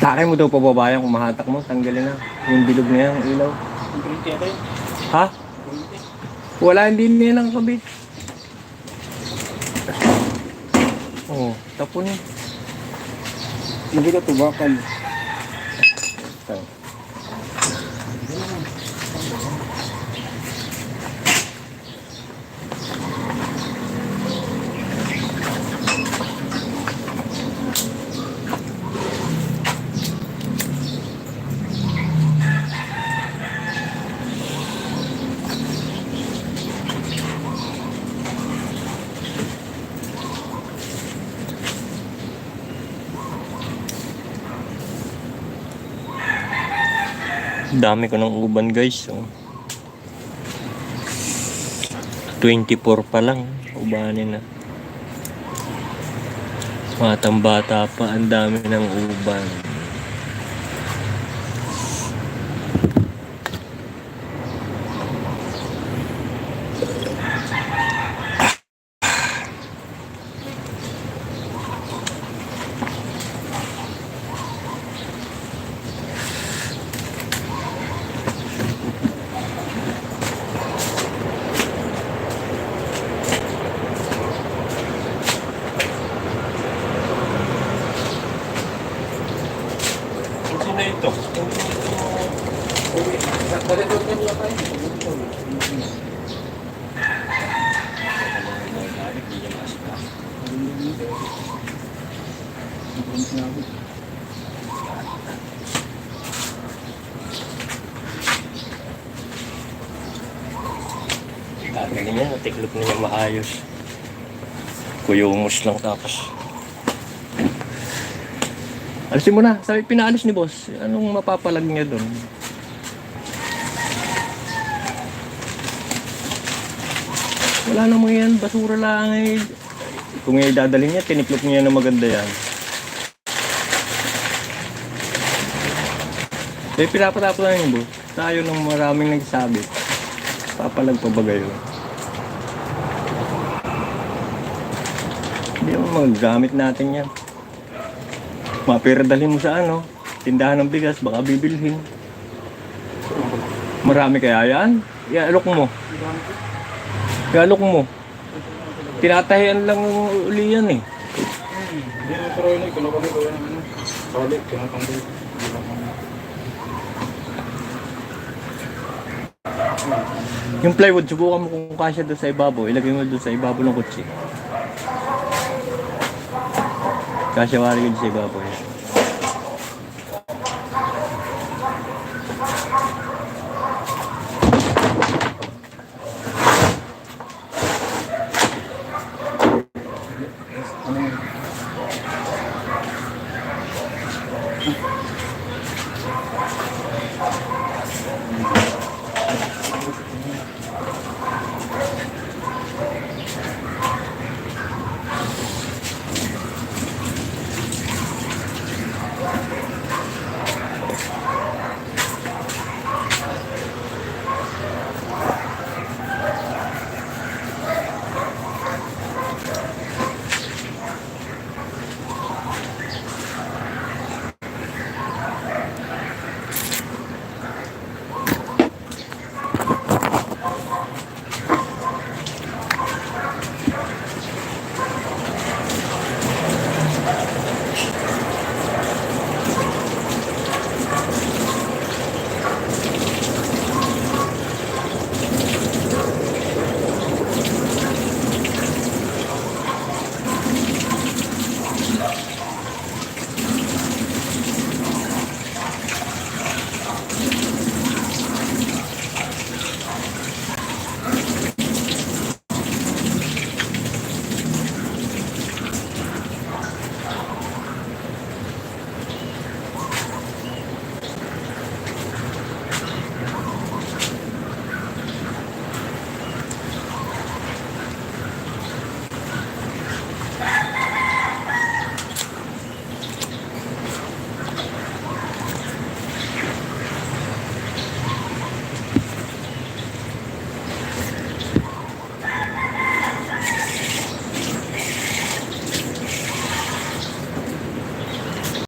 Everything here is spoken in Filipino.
Akin mo daw pababayan kung mahatak mo, tanggalin na. Yung bilog na yan, ilaw. Ha? Wala, hindi niya nang kabit. Oo, tapon yun. Hindi ka tubakan. Dami ko ng uban guys. So, 24 pa lang. Ubanin na. Matang bata pa. Ang dami ng uban. Na ito. Gagawin niya, natiklop na niya maayos. Kuyumos lang tapos. Alisin mo na. Sabi, pinaalis ni boss. Anong mapapalag niya doon? Wala na mo yan. Basura lang eh. Kung dadalhin niya, tiniklop niya na maganda yan. Eh, pinapatapos na yun boss. Tayo nung maraming nagsabi. Papalag pa ba gayon? Hindi mo magagamit natin yan. Mapira dalhin mo sa ano, tindahan ng bigas, baka bibilhin. Marami kaya yan? Ialok mo. Ialok mo. Tinatahian lang uli yan eh. Hindi na pero yun, kung kami gawin ng ano, salik, kinatanggal. Yung plywood, subukan mo kung kasya doon sa ibabaw. Ilagay mo doon sa ibabaw ng kutsi. Kasya wari yun sa ibabaw yan.